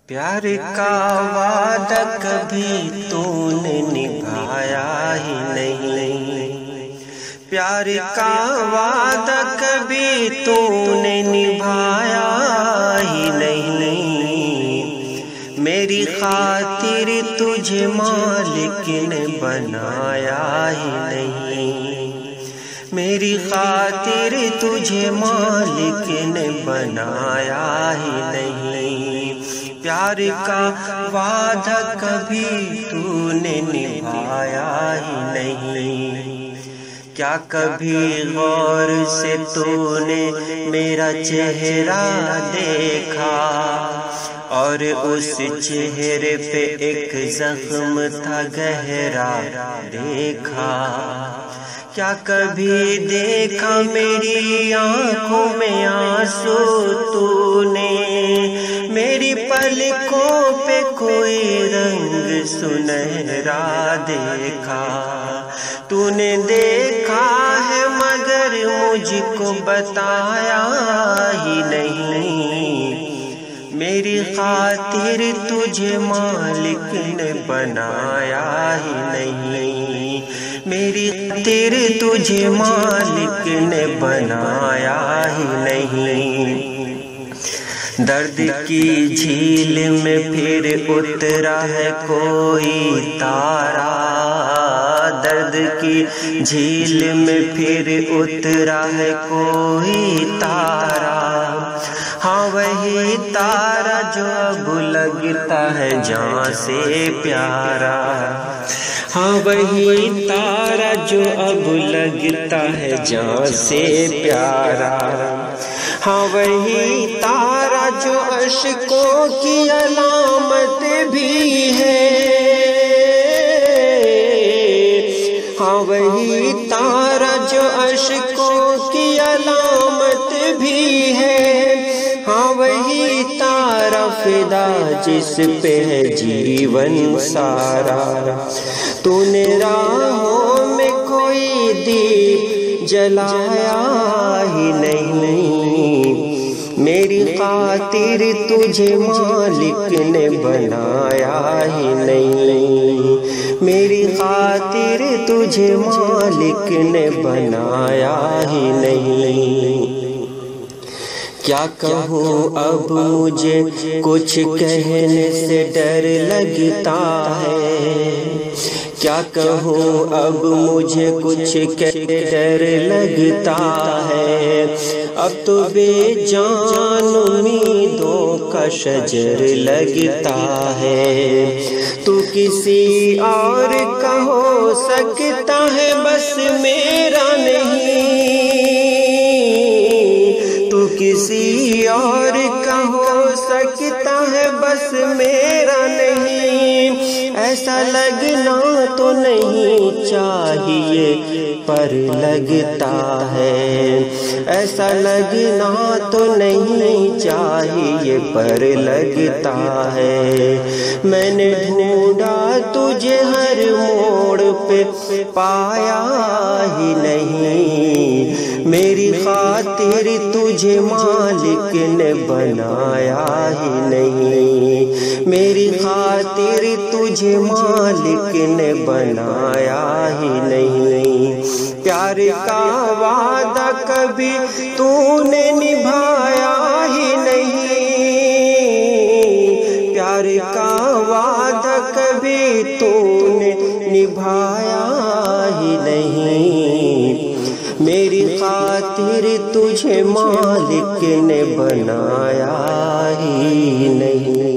پیار کا وعدہ کبھی تو نے نبھایا ہی نہیں، پیار کا وعدہ کبھی تو نے نبھایا ہی نہیں، میری خاطر تجھے مالک نے بنایا ہی نہیں، میری خاطر تجھے مالک نے بنایا ہی نہیں، پیار کا وعدہ کبھی تو نے نبھایا ہی نہیں، کیا کبھی غور سے تو نے میرا چہرہ دیکھا اور اس چہرے پہ ایک زخم تھا گہرا دیکھا، کیا کبھی دیکھا میری آنکھوں میں آنسو تو نے، میری پلکوں پہ کوئی رنگ سنہرا دیکھا، تو نے دیکھا ہے مگر مجھ کو بتایا ہی نہیں، میری خاطر تجھے مالک نے بنایا ہی نہیں، میری خاطر تجھے مالک نے بنایا ہی نہیں، درد کی جھیل میں پھر اترا ہے کوئی تارا، درد کی جھیل میں پھر اترا ہے کوئی تارا، ہاں وہی تارا جو اب لگتا ہے جان سے پیارا، ہاں وہی تارا جو اب لگتا ہے جان سے پیارا، ہاں وہی تارا جو اشکوں کی علامت بھی ہے، ہاں وہی تارا جو اشکوں کی علامت بھی ہے، ہاں وہی تارا فدا جس پہ ہے جیون سارا، تو نے راہوں میں کوئی دیپ جلایا ہی نہیں، میری خاطر تجھے مالک نے بنایا ہی نہیں، میری خاطر تجھے مالک نے بنایا ہی نہیں، کیا کہوں اب مجھے کچھ کہنے سے ڈر لگتا ہے، کیا کہوں اب مجھے کچھ کہنے ڈر لگتا ہے، اب تو بے جان امیدوں کا شجر لگتا ہے، تو کسی اور کا ہو سکتا ہے بس میرا نہیں، تو کسی اور کا ہو سکتا ہے بس میرا نہیں، ایسا لگنا تو نہیں چاہیے پر لگتا ہے، ایسا لگنا تو نہیں چاہیے پر لگتا ہے، میں نے ڈھونڈا تجھے ہر موڑ پہ پایا ہی نہیں، میری خاطر تجھے مالک نے بنایا ہی نہیں، میری خاطر تجھے مالک نے بنایا ہی نہیں، پیار کا وعدہ کبھی تو نے نبھایا ہی نہیں، پیار کا وعدہ کبھی تو نے نبھایا ہی نہیں، میری خاطر تجھے مالک نے بنایا ہی نہیں۔